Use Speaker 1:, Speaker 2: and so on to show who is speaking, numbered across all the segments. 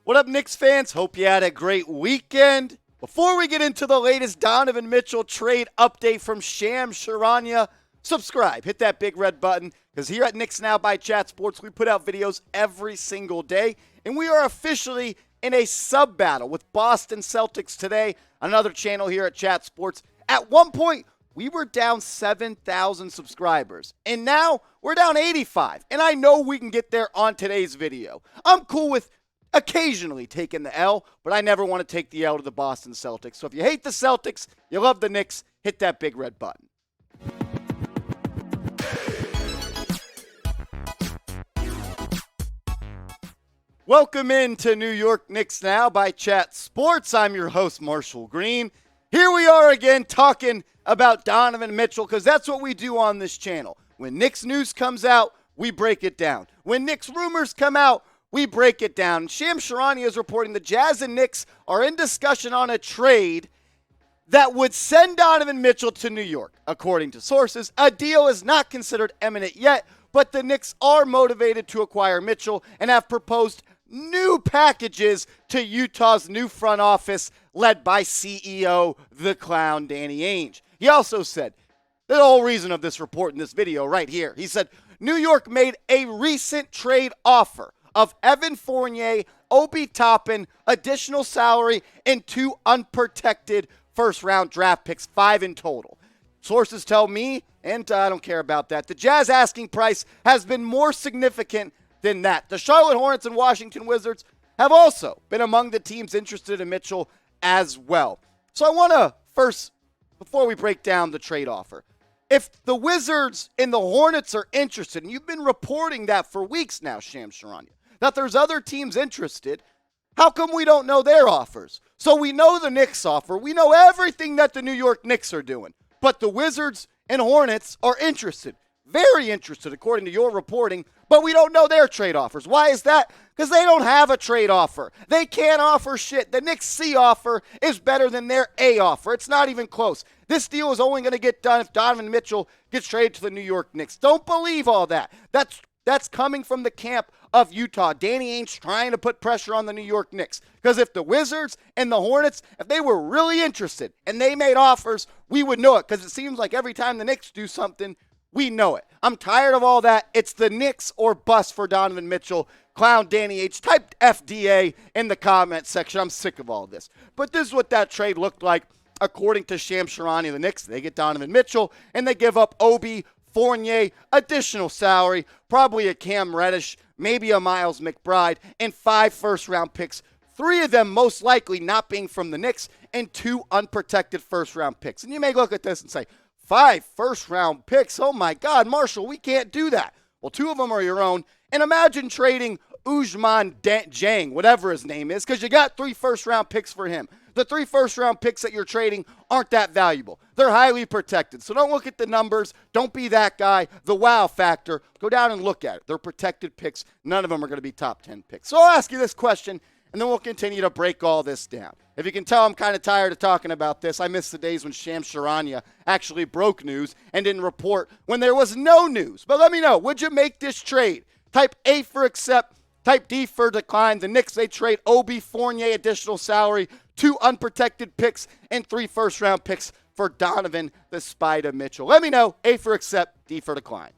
Speaker 1: What up, Knicks fans? Hope you had a great weekend. Before we get into the latest Donovan Mitchell trade update from Shams Charania, subscribe, hit that big red button, because here at Knicks Now by Chat Sports, we put out videos every single day, and we are officially in a sub-battle with Boston Celtics today, another channel here at Chat Sports. At one point, we were down 7,000 subscribers, and now we're down 85, and I know we can get there on today's video. I'm cool with occasionally taking the L, but I never want to take the L to the Boston Celtics. So if you hate the Celtics, you love the Knicks, hit that big red button. Welcome into New York Knicks Now by Chat Sports. I'm your host, Marshall Green. Here we are again talking about Donovan Mitchell, because that's what we do on this channel. When Knicks news comes out, we break it down. When Knicks rumors come out, we break it down. Shams Charania is reporting the Jazz and Knicks are in discussion on a trade that would send Donovan Mitchell to New York. According to sources, a deal is not considered imminent yet, but the Knicks are motivated to acquire Mitchell and have proposed new packages to Utah's new front office led by CEO the Clown Danny Ainge. He also said, the whole reason of this report in this video right here, he said, New York made a recent trade offer of Evan Fournier, Obi Toppin, additional salary, and 2 unprotected first-round draft picks, 5 in total. Sources tell me, and I don't care about that, the Jazz asking price has been more significant than that. The Charlotte Hornets and Washington Wizards have also been among the teams interested in Mitchell as well. So I want to first, before we break down the trade offer, if the Wizards and the Hornets are interested, and you've been reporting that for weeks now, Shams Charania, that there's other teams interested, how come we don't know their offers? So we know the Knicks offer. We know everything that the New York Knicks are doing. But the Wizards and Hornets are interested, very interested, according to your reporting, but we don't know their trade offers. Why is that? Because they don't have a trade offer. They can't offer shit. The Knicks C offer is better than their A offer. It's not even close. This deal is only going to get done if Donovan Mitchell gets traded to the New York Knicks. Don't believe all that. That's coming from the camp of Utah. Danny Ainge trying to put pressure on the New York Knicks. Because if the Wizards and the Hornets, if they were really interested and they made offers, we would know it. Because it seems like every time the Knicks do something, we know it. I'm tired of all that. It's the Knicks or bust for Donovan Mitchell. Clown Danny Ainge. Type FDA in the comment section. I'm sick of all this. But this is what that trade looked like. According to Shams Charania, the Knicks, they get Donovan Mitchell, and they give up Obi, Fournier, additional salary, probably a Cam Reddish, maybe a Miles McBride, and 5 first-round picks, 3 of them most likely not being from the Knicks, and 2 unprotected first-round picks. And you may look at this and say, 5 first-round picks? Oh, my God, Marshall, we can't do that. Well, 2 of them are your own, and imagine trading Ousmane Dieng, whatever his name is, because you got 3 first-round picks for him. The 3 first-round picks that you're trading aren't that valuable. They're highly protected. So don't look at the numbers. Don't be that guy. The wow factor, go down and look at it. They're protected picks. None of them are going to be top 10 picks. So I'll ask you this question, and then we'll continue to break all this down. If you can tell, I'm kind of tired of talking about this. I miss the days when Shams Charania actually broke news and didn't report when there was no news. But let me know, would you make this trade? Type A for accept. Type D for decline. The Knicks, they trade Obi, Fournier, additional salary, 2 unprotected picks, and 3 first-round picks for Donovan the Spider Mitchell. Let me know. A for accept, D for decline.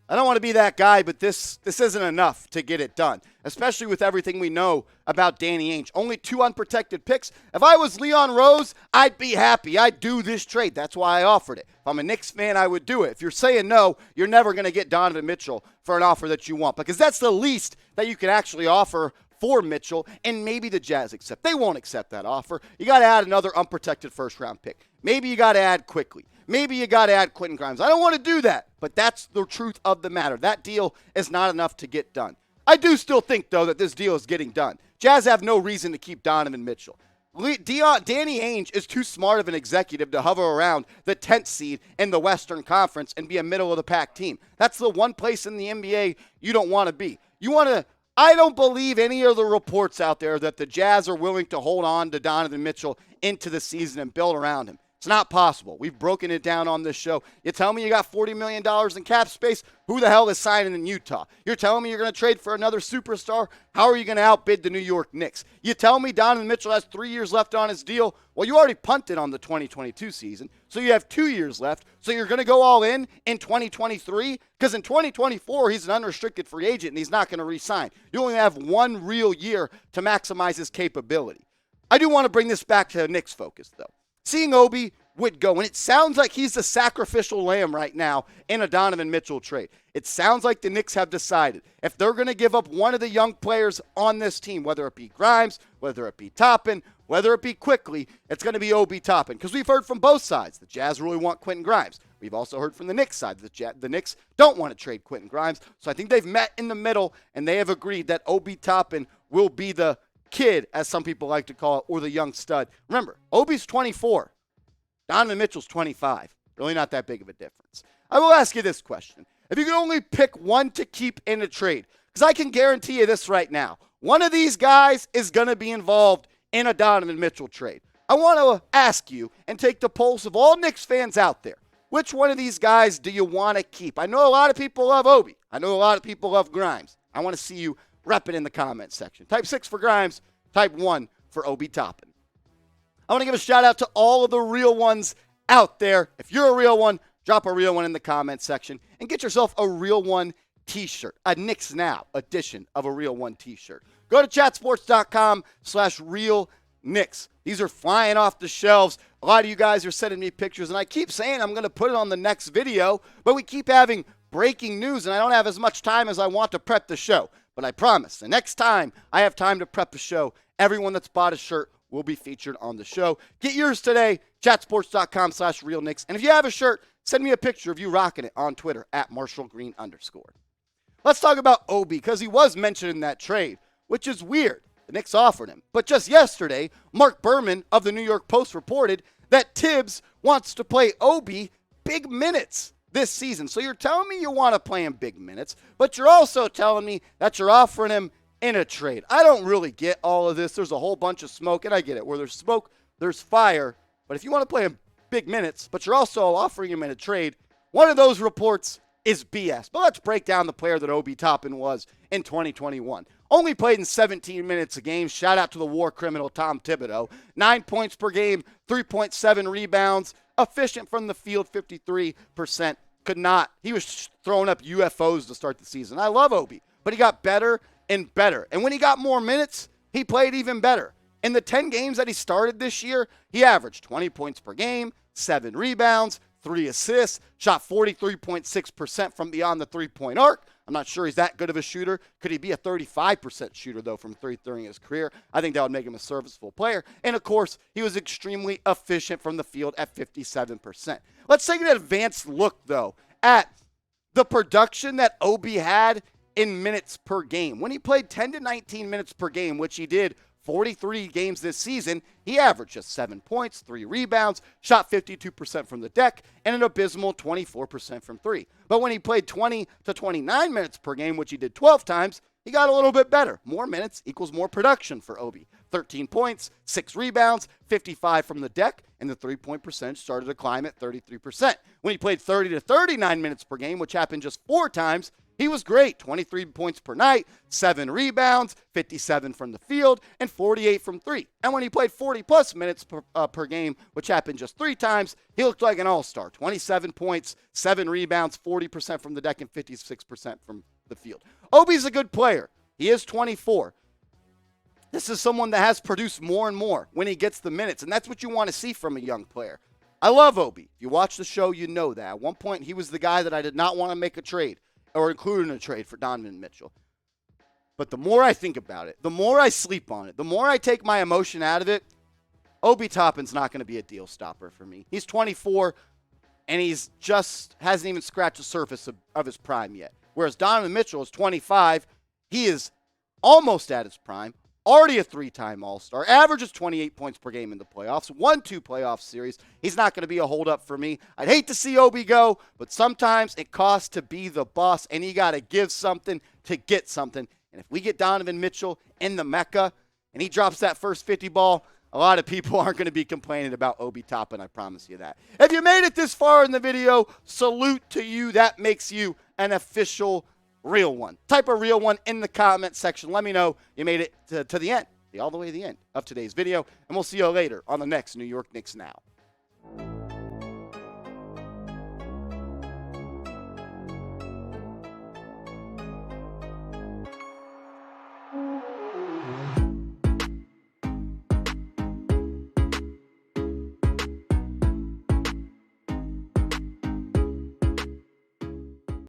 Speaker 1: I don't want to be that guy, but this isn't enough to get it done, especially with everything we know about Danny Ainge. Only 2 unprotected picks. If I was Leon Rose, I'd be happy. I'd do this trade. That's why I offered it. If I'm a Knicks fan, I would do it. If you're saying no, you're never going to get Donovan Mitchell for an offer that you want, because that's the least that you can actually offer for Mitchell, and maybe the Jazz accept. They won't accept that offer. You got to add another unprotected first-round pick. Maybe you got to add quickly. Maybe you got to add Quentin Grimes. I don't want to do that, but that's the truth of the matter. That deal is not enough to get done. I do still think, though, that this deal is getting done. Jazz have no reason to keep Donovan Mitchell. Danny Ainge is too smart of an executive to hover around the 10th seed in the Western Conference and be a middle-of-the-pack team. That's the one place in the NBA you don't want to be. I don't believe any of the reports out there that the Jazz are willing to hold on to Donovan Mitchell into the season and build around him. It's not possible. We've broken it down on this show. You tell me you got $40 million in cap space? Who the hell is signing in Utah? You're telling me you're going to trade for another superstar? How are you going to outbid the New York Knicks? You tell me Donovan Mitchell has 3 years left on his deal? Well, you already punted on the 2022 season, so you have 2 years left. So you're going to go all in 2023? Because in 2024, he's an unrestricted free agent, and he's not going to re-sign. You only have 1 real year to maximize his capability. I do want to bring this back to Knicks focus, though. Seeing Obi would go, and it sounds like he's the sacrificial lamb right now in a Donovan Mitchell trade. It sounds like the Knicks have decided if they're going to give up one of the young players on this team, whether it be Grimes, whether it be Toppin, whether it be Quickly, it's going to be Obi Toppin. Because we've heard from both sides. The Jazz really want Quentin Grimes. We've also heard from the Knicks side that the Knicks don't want to trade Quentin Grimes. So I think they've met in the middle, and they have agreed that Obi Toppin will be the kid, as some people like to call it, or the young stud. Remember, Obi's 24. Donovan Mitchell's 25. Really not that big of a difference. I will ask you this question. If you could only pick one to keep in a trade, because I can guarantee you this right now, one of these guys is going to be involved in a Donovan Mitchell trade. I want to ask you and take the pulse of all Knicks fans out there. Which one of these guys do you want to keep? I know a lot of people love Obi. I know a lot of people love Grimes. I want to see you rep it in the comment section. Type 6 for Grimes. Type 1 for Obi Toppin. I want to give a shout out to all of the real ones out there. If you're a real one, drop a real one in the comment section and get yourself a Real One t-shirt, a Knicks Now edition of a Real One t-shirt. Go to chatsports.com/realknicks. These are flying off the shelves. A lot of you guys are sending me pictures, and I keep saying I'm going to put it on the next video, but we keep having breaking news, and I don't have as much time as I want to prep the show. But I promise, the next time I have time to prep a show, everyone that's bought a shirt will be featured on the show. Get yours today, chatsports.com/realknicks. And if you have a shirt, send me a picture of you rocking it on Twitter @MarshallGreen_. Let's talk about Obi, because he was mentioned in that trade, which is weird. The Knicks offered him. But just yesterday, Mark Berman of the New York Post reported that Tibbs wants to play Obi big minutes this season. So you're telling me you want to play him big minutes, but you're also telling me that you're offering him in a trade. I don't really get all of this. There's a whole bunch of smoke, and I get it. Where there's smoke, there's fire. But if you want to play him big minutes, but you're also offering him in a trade, one of those reports is BS. But let's break down the player that Obi Toppin was in 2021. Only played in 17 minutes a game. Shout out to the war criminal Tom Thibodeau. 9 points per game, 3.7 rebounds. Efficient from the field, 53%. He was throwing up UFOs to start the season. I love Obi, but he got better and better. And when he got more minutes, he played even better. In the 10 games that he started this year, he averaged 20 points per game, 7 rebounds, 3 assists, shot 43.6% from beyond the three-point arc. I'm not sure he's that good of a shooter. Could he be a 35% shooter, though, from three during his career? I think that would make him a serviceable player. And, of course, he was extremely efficient from the field at 57%. Let's take an advanced look, though, at the production that Obi had in minutes per game. When he played 10 to 19 minutes per game, which he did 43 games this season, he averaged just 7 points, 3 rebounds, shot 52% from the deck, and an abysmal 24% from three. But when he played 20 to 29 minutes per game, which he did 12 times, he got a little bit better. More minutes equals more production for Obi. 13 points, 6 rebounds, 55 from the deck, and the three-point percentage started to climb at 33%. When he played 30 to 39 minutes per game, which happened just 4 times, he was great. 23 points per night, 7 rebounds, 57 from the field, and 48 from three. And when he played 40-plus minutes per game, which happened just 3 times, he looked like an all-star. 27 points, 7 rebounds, 40% from the deck, and 56% from the field. Obi's a good player. He is 24. This is someone that has produced more and more when he gets the minutes, and that's what you want to see from a young player. I love Obi. If you watch the show, you know that. At one point, he was the guy that I did not want to make a trade or include in a trade for Donovan Mitchell. But the more I think about it, the more I sleep on it, the more I take my emotion out of it, Obi Toppin's not going to be a deal stopper for me. He's 24, and he's just hasn't even scratched the surface of his prime yet. Whereas Donovan Mitchell is 25. He is almost at his prime. Already a 3-time All-Star. Averages 28 points per game in the playoffs. Won 2 playoff series. He's not going to be a holdup for me. I'd hate to see Obi go, but sometimes it costs to be the boss, and you got to give something to get something. And if we get Donovan Mitchell in the Mecca, and he drops that first 50 ball, a lot of people aren't going to be complaining about Obi Toppin, I promise you that. If you made it this far in the video, salute to you. That makes you an official real one. Type a real one in the comment section. Let me know you made it to the end, all the way to the end of today's video, and we'll see you later on the next New York Knicks Now.